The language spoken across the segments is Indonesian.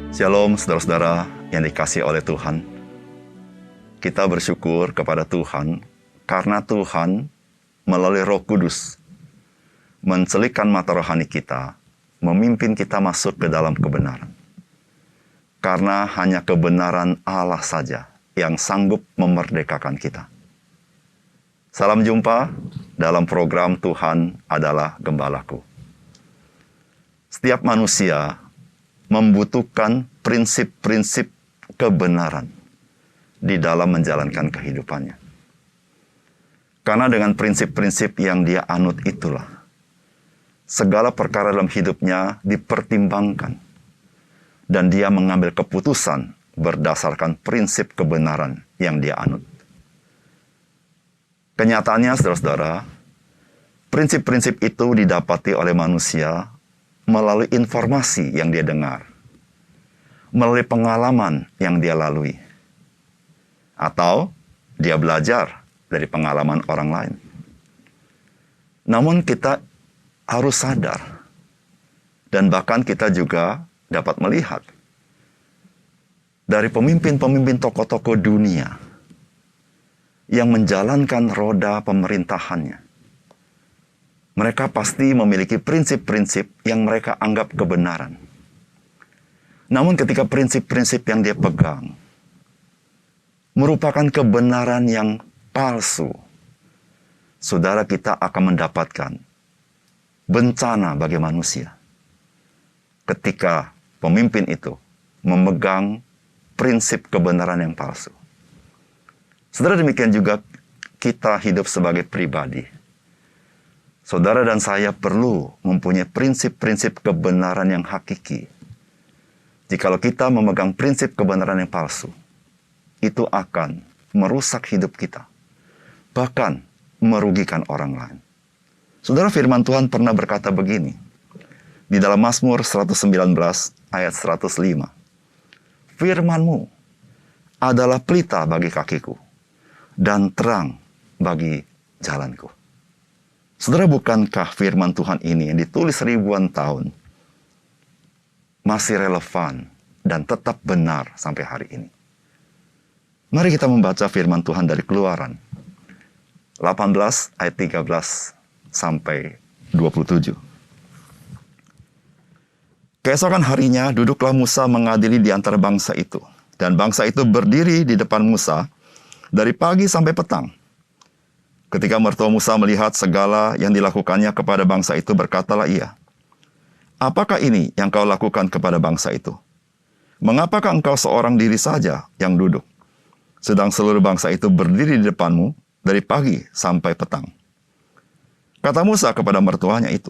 Shalom saudara-saudara yang dikasihi oleh Tuhan. Kita bersyukur kepada Tuhan karena Tuhan melalui Roh Kudus mencelikkan mata rohani kita, memimpin kita masuk ke dalam kebenaran. Karena hanya kebenaran Allah saja yang sanggup memerdekakan kita. Salam jumpa dalam program Tuhan adalah Gembalaku. Setiap manusia membutuhkan prinsip-prinsip kebenaran di dalam menjalankan kehidupannya. Karena dengan prinsip-prinsip yang dia anut itulah, segala perkara dalam hidupnya dipertimbangkan, dan dia mengambil keputusan berdasarkan prinsip kebenaran yang dia anut. Kenyataannya, saudara-saudara, prinsip-prinsip itu didapati oleh manusia melalui informasi yang dia dengar, melalui pengalaman yang dia lalui, atau dia belajar dari pengalaman orang lain. Namun kita harus sadar, dan bahkan kita juga dapat melihat dari pemimpin-pemimpin tokoh-tokoh dunia yang menjalankan roda pemerintahannya. Mereka pasti memiliki prinsip-prinsip yang mereka anggap kebenaran. Namun ketika prinsip-prinsip yang dia pegang merupakan kebenaran yang palsu, saudara, kita akan mendapatkan bencana bagi manusia. Ketika pemimpin itu memegang prinsip kebenaran yang palsu. Saudara, demikian juga kita hidup sebagai pribadi. Saudara dan saya perlu mempunyai prinsip-prinsip kebenaran yang hakiki. Jikalau kita memegang prinsip kebenaran yang palsu, itu akan merusak hidup kita, bahkan merugikan orang lain. Saudara, firman Tuhan pernah berkata begini, di dalam Mazmur 119 ayat 105. Firman-Mu adalah pelita bagi kakiku dan terang bagi jalanku. Saudara, bukankah firman Tuhan ini yang ditulis ribuan tahun masih relevan dan tetap benar sampai hari ini? Mari kita membaca firman Tuhan dari Keluaran 18 ayat 13 sampai 27. Keesokan harinya duduklah Musa mengadili di antara bangsa itu. Dan bangsa itu berdiri di depan Musa dari pagi sampai petang. Ketika mertua Musa melihat segala yang dilakukannya kepada bangsa itu, berkatalah ia, "Apakah ini yang kau lakukan kepada bangsa itu? Mengapakah engkau seorang diri saja yang duduk, sedang seluruh bangsa itu berdiri di depanmu dari pagi sampai petang?" Kata Musa kepada mertuanya itu,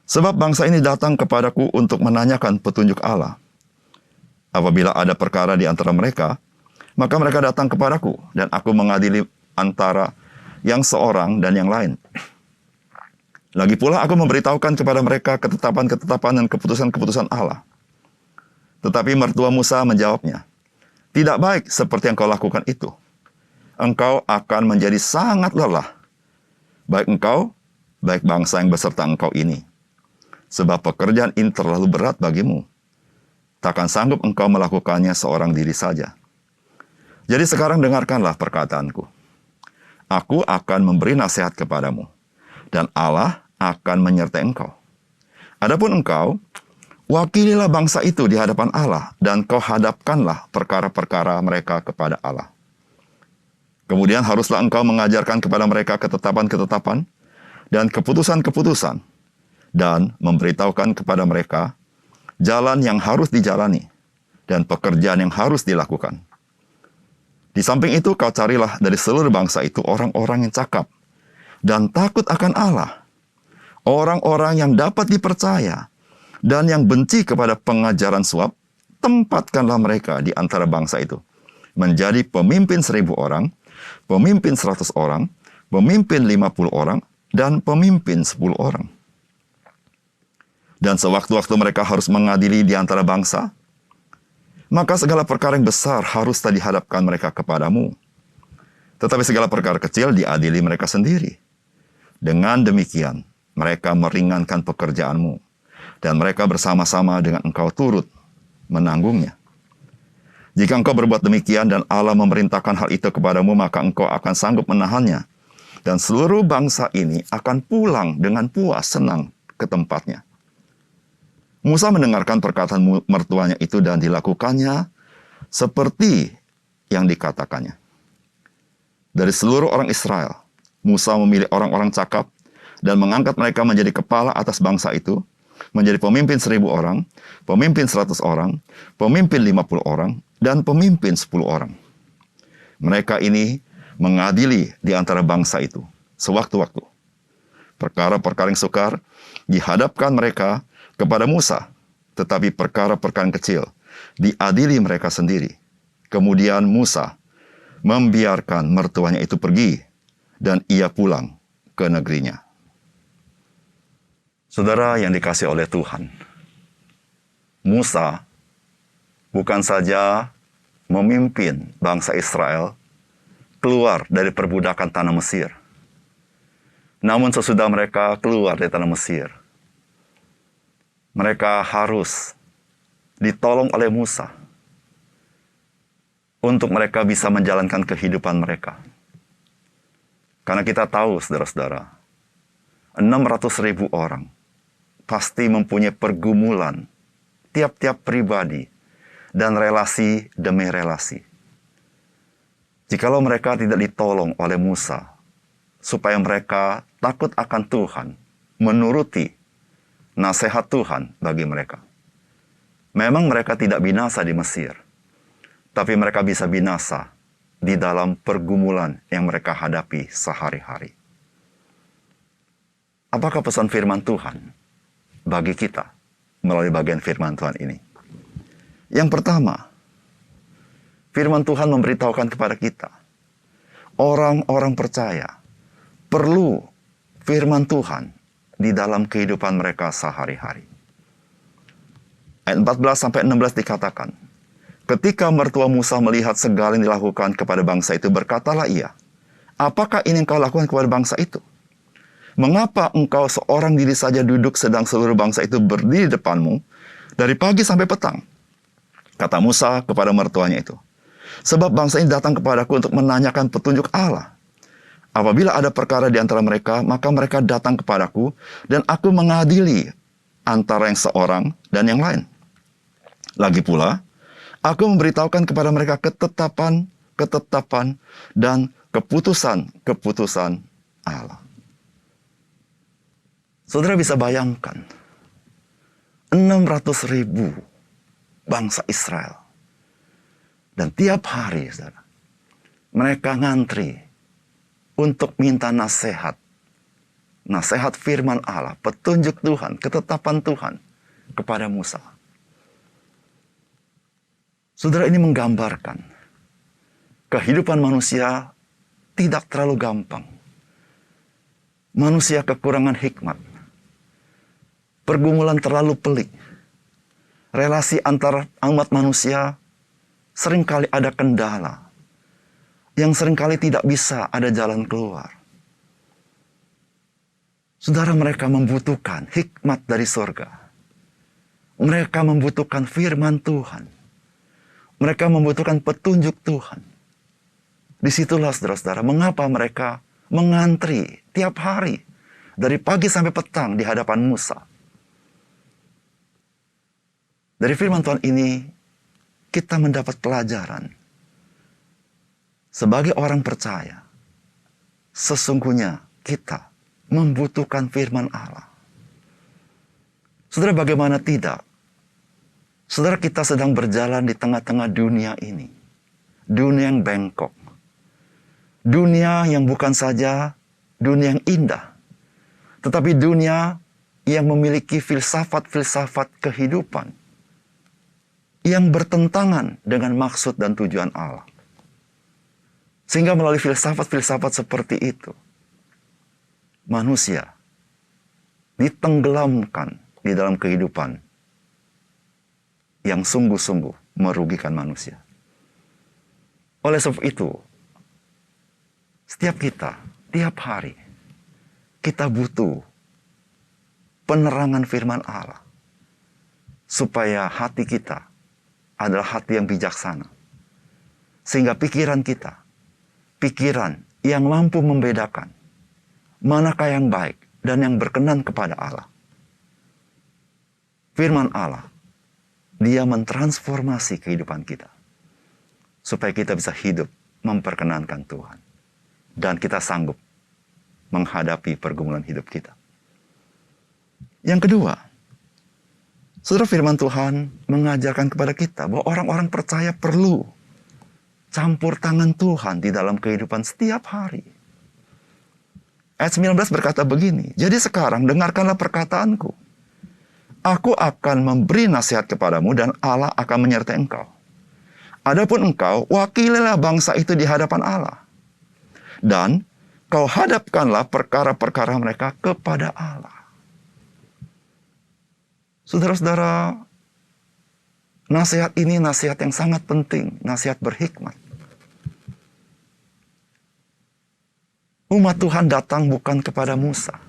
"Sebab bangsa ini datang kepadaku untuk menanyakan petunjuk Allah. Apabila ada perkara di antara mereka, maka mereka datang kepadaku, dan aku mengadili antara yang seorang dan yang lain. Lagi pula aku memberitahukan kepada mereka ketetapan-ketetapan dan keputusan-keputusan Allah." Tetapi mertua Musa menjawabnya, "Tidak baik seperti yang kau lakukan itu. Engkau akan menjadi sangat lelah, baik engkau, baik bangsa yang beserta engkau ini. Sebab pekerjaan ini terlalu berat bagimu. Takkan sanggup engkau melakukannya seorang diri saja. Jadi sekarang dengarkanlah perkataanku. Aku akan memberi nasihat kepadamu, dan Allah akan menyertai engkau. Adapun engkau, wakililah bangsa itu di hadapan Allah, dan kau hadapkanlah perkara-perkara mereka kepada Allah. Kemudian haruslah engkau mengajarkan kepada mereka ketetapan-ketetapan dan keputusan-keputusan, dan memberitahukan kepada mereka jalan yang harus dijalani dan pekerjaan yang harus dilakukan. Di samping itu kau carilah dari seluruh bangsa itu orang-orang yang cakap dan takut akan Allah, orang-orang yang dapat dipercaya dan yang benci kepada pengajaran suap. Tempatkanlah mereka di antara bangsa itu menjadi pemimpin 1.000 orang, pemimpin 100 orang, pemimpin 50 orang, dan pemimpin 10 orang. Dan sewaktu-waktu mereka harus mengadili di antara bangsa, maka segala perkara yang besar harus dihadapkan mereka kepadamu. Tetapi segala perkara kecil diadili mereka sendiri. Dengan demikian, mereka meringankan pekerjaanmu, dan mereka bersama-sama dengan engkau turut menanggungnya. Jika engkau berbuat demikian dan Allah memerintahkan hal itu kepadamu, maka engkau akan sanggup menahannya. Dan seluruh bangsa ini akan pulang dengan puas senang ke tempatnya. Musa mendengarkan perkataan mertuanya itu dan dilakukannya seperti yang dikatakannya. Dari seluruh orang Israel, Musa memilih orang-orang cakap dan mengangkat mereka menjadi kepala atas bangsa itu, menjadi pemimpin 1.000 orang, pemimpin 100 orang, pemimpin 50 orang, dan pemimpin 10 orang. Mereka ini mengadili di antara bangsa itu sewaktu-waktu. Perkara-perkara yang sukar dihadapkan mereka kepada Musa, tetapi perkara-perkara kecil diadili mereka sendiri. Kemudian Musa membiarkan mertuanya itu pergi dan ia pulang ke negerinya. Saudara yang dikasihi oleh Tuhan, Musa bukan saja memimpin bangsa Israel keluar dari perbudakan tanah Mesir. Namun sesudah mereka keluar dari tanah Mesir, mereka harus ditolong oleh Musa untuk mereka bisa menjalankan kehidupan mereka. Karena kita tahu, saudara-saudara, 600.000 orang pasti mempunyai pergumulan tiap-tiap pribadi dan relasi demi relasi. Jikalau mereka tidak ditolong oleh Musa, supaya mereka takut akan Tuhan, menuruti nasihat Tuhan bagi mereka. Memang mereka tidak binasa di Mesir, tapi mereka bisa binasa di dalam pergumulan yang mereka hadapi sehari-hari. Apakah pesan firman Tuhan bagi kita melalui bagian firman Tuhan ini? Yang pertama, firman Tuhan memberitahukan kepada kita, orang-orang percaya perlu firman Tuhan di dalam kehidupan mereka sehari-hari. Ayat 14-16 dikatakan, ketika mertua Musa melihat segala yang dilakukan kepada bangsa itu, berkatalah ia, apakah ini yang kau lakukan kepada bangsa itu? Mengapa engkau seorang diri saja duduk sedang seluruh bangsa itu berdiri di depanmu dari pagi sampai petang? Kata Musa kepada mertuanya itu, sebab bangsa ini datang kepadaku untuk menanyakan petunjuk Allah. Apabila ada perkara di antara mereka, maka mereka datang kepadaku, dan aku mengadili antara yang seorang dan yang lain. Lagi pula, aku memberitahukan kepada mereka ketetapan dan keputusan Allah. Saudara bisa bayangkan, 600.000 bangsa Israel. Dan tiap hari, saudara, mereka ngantri untuk minta nasihat. Nasihat firman Allah, petunjuk Tuhan, ketetapan Tuhan kepada Musa. Saudara, ini menggambarkan kehidupan manusia tidak terlalu gampang. Manusia kekurangan hikmat. Pergumulan terlalu pelik. Relasi antar umat manusia seringkali ada kendala. Yang seringkali tidak bisa ada jalan keluar. Saudara, mereka membutuhkan hikmat dari surga. Mereka membutuhkan firman Tuhan. Mereka membutuhkan petunjuk Tuhan. Disitulah saudara-saudara, mengapa mereka mengantri tiap hari. Dari pagi sampai petang di hadapan Musa. Dari firman Tuhan ini, kita mendapat pelajaran. Sebagai orang percaya, sesungguhnya kita membutuhkan firman Allah. Saudara, bagaimana tidak? Saudara, kita sedang berjalan di tengah-tengah dunia ini. Dunia yang bengkok. Dunia yang bukan saja dunia yang indah, tetapi dunia yang memiliki filsafat-filsafat kehidupan yang bertentangan dengan maksud dan tujuan Allah. Sehingga melalui filsafat-filsafat seperti itu, manusia ditenggelamkan di dalam kehidupan yang sungguh-sungguh merugikan manusia. Oleh sebab itu, setiap kita, tiap hari, kita butuh penerangan firman Allah. Supaya hati kita adalah hati yang bijaksana. Sehingga pikiran kita, pikiran yang mampu membedakan manakah yang baik dan yang berkenan kepada Allah. Firman Allah, dia mentransformasi kehidupan kita. Supaya kita bisa hidup memperkenankan Tuhan. Dan kita sanggup menghadapi pergumulan hidup kita. Yang kedua, saudara, firman Tuhan mengajarkan kepada kita bahwa orang-orang percaya perlu campur tangan Tuhan di dalam kehidupan setiap hari. Ayat 19 berkata begini, jadi sekarang dengarkanlah perkataanku. Aku akan memberi nasihat kepadamu dan Allah akan menyertai engkau. Adapun engkau, wakililah bangsa itu di hadapan Allah. Dan kau hadapkanlah perkara-perkara mereka kepada Allah. Saudara-saudara, nasihat ini nasihat yang sangat penting, nasihat berhikmat. Umat Tuhan datang bukan kepada Musa.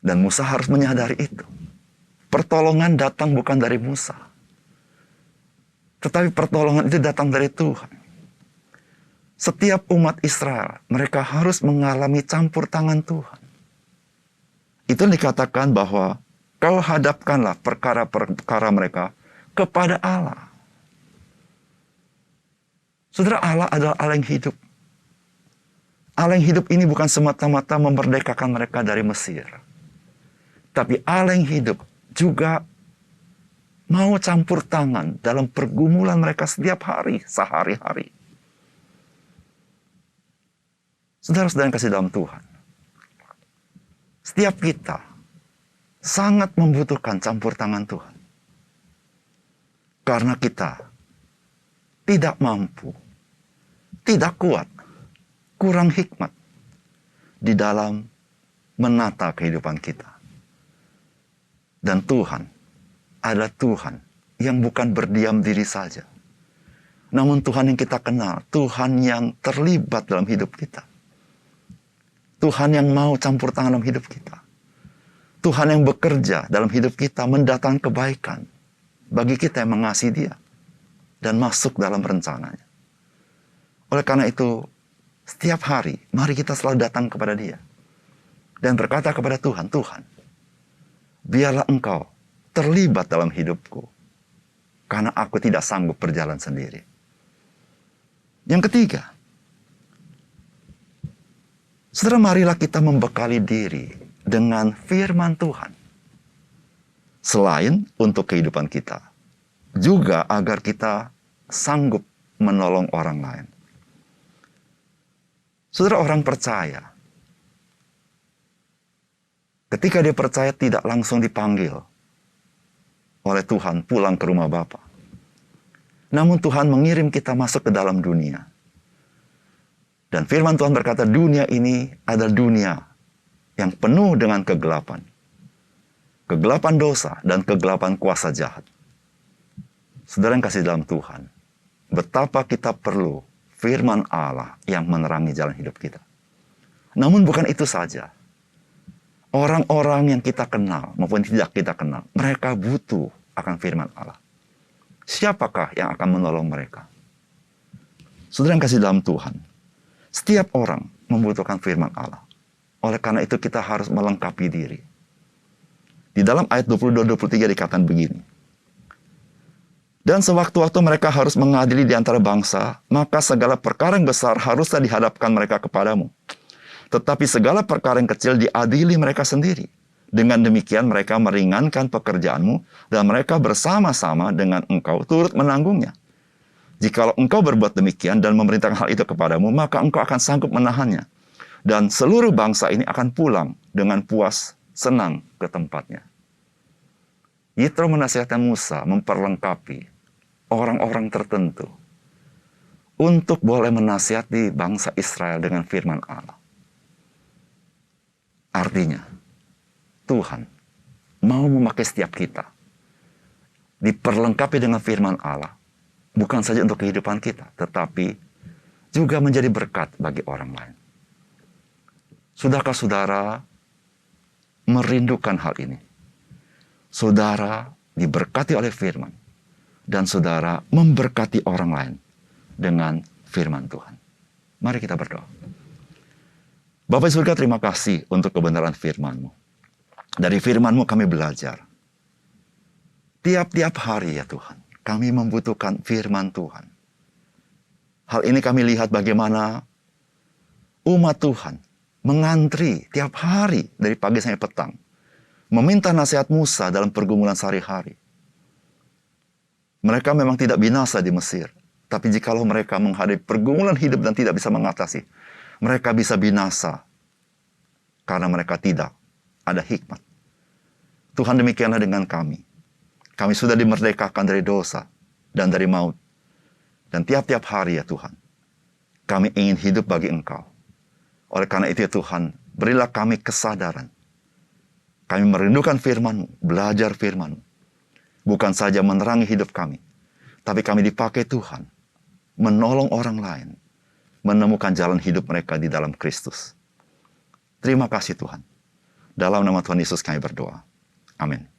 Dan Musa harus menyadari itu. Pertolongan datang bukan dari Musa. Tetapi pertolongan itu datang dari Tuhan. Setiap umat Israel, mereka harus mengalami campur tangan Tuhan. Itu dikatakan bahwa kau hadapkanlah perkara-perkara mereka kepada Allah. Saudara, Allah adalah Allah yang hidup. Allah yang hidup ini bukan semata-mata memerdekakan mereka dari Mesir. Tapi Allah yang hidup juga mau campur tangan dalam pergumulan mereka setiap hari, sehari-hari. Saudara-saudara yang kasih dalam Tuhan, setiap kita sangat membutuhkan campur tangan Tuhan. Karena kita tidak mampu, tidak kuat, kurang hikmat di dalam menata kehidupan kita. Dan Tuhan adalah Tuhan yang bukan berdiam diri saja. Namun Tuhan yang kita kenal, Tuhan yang terlibat dalam hidup kita. Tuhan yang mau campur tangan dalam hidup kita. Tuhan yang bekerja dalam hidup kita mendatangkan kebaikan bagi kita yang mengasihi Dia dan masuk dalam rencananya. Oleh karena itu, setiap hari, mari kita selalu datang kepada Dia dan berkata kepada Tuhan, Tuhan, biarlah Engkau terlibat dalam hidupku, karena aku tidak sanggup berjalan sendiri. Yang ketiga, saudara, marilah kita membekali diri dengan firman Tuhan. Selain untuk kehidupan kita, juga agar kita sanggup menolong orang lain. Saudara, orang percaya, ketika dia percaya tidak langsung dipanggil oleh Tuhan pulang ke rumah Bapa. Namun Tuhan mengirim kita masuk ke dalam dunia. Dan firman Tuhan berkata, dunia ini adalah dunia yang penuh dengan kegelapan. Kegelapan dosa dan kegelapan kuasa jahat. Saudara yang kasih dalam Tuhan, betapa kita perlu firman Allah yang menerangi jalan hidup kita. Namun bukan itu saja. Orang-orang yang kita kenal maupun tidak kita kenal, mereka butuh akan firman Allah. Siapakah yang akan menolong mereka? Saudara yang kasih dalam Tuhan, setiap orang membutuhkan firman Allah. Oleh karena itu kita harus melengkapi diri. Di dalam ayat 22-23 dikatakan begini. Dan sewaktu-waktu mereka harus mengadili di antara bangsa, maka segala perkara yang besar haruslah dihadapkan mereka kepadamu. Tetapi segala perkara yang kecil diadili mereka sendiri. Dengan demikian mereka meringankan pekerjaanmu dan mereka bersama-sama dengan engkau turut menanggungnya. Jikalau engkau berbuat demikian dan memerintahkan hal itu kepadamu, maka engkau akan sanggup menahannya. Dan seluruh bangsa ini akan pulang dengan puas, senang ke tempatnya. Yitro menasihatkan Musa memperlengkapi orang-orang tertentu untuk boleh menasihati bangsa Israel dengan firman Allah. Artinya, Tuhan mau memakai setiap kita diperlengkapi dengan firman Allah, bukan saja untuk kehidupan kita, tetapi juga menjadi berkat bagi orang lain. Sudahkah saudara merindukan hal ini? Saudara diberkati oleh firman, dan saudara memberkati orang lain dengan firman Tuhan. Mari kita berdoa. Bapa di surga, terima kasih untuk kebenaran firman-Mu. Dari firman-Mu kami belajar. Tiap-tiap hari ya Tuhan, kami membutuhkan firman Tuhan. Hal ini kami lihat bagaimana umat Tuhan mengantri tiap hari dari pagi sampai petang, meminta nasihat Musa dalam pergumulan sehari-hari. Mereka memang tidak binasa di Mesir, tapi jikalau mereka menghadapi pergumulan hidup dan tidak bisa mengatasi, mereka bisa binasa karena mereka tidak ada hikmat. Tuhan, demikianlah dengan kami. Kami sudah dimerdekakan dari dosa dan dari maut. Dan tiap-tiap hari ya Tuhan, kami ingin hidup bagi Engkau. Oleh karena itu ya Tuhan, berilah kami kesadaran. Kami merindukan firman-Mu, belajar firman-Mu. Bukan saja menerangi hidup kami, tapi kami dipakai Tuhan, menolong orang lain, menemukan jalan hidup mereka di dalam Kristus. Terima kasih Tuhan. Dalam nama Tuhan Yesus kami berdoa. Amin.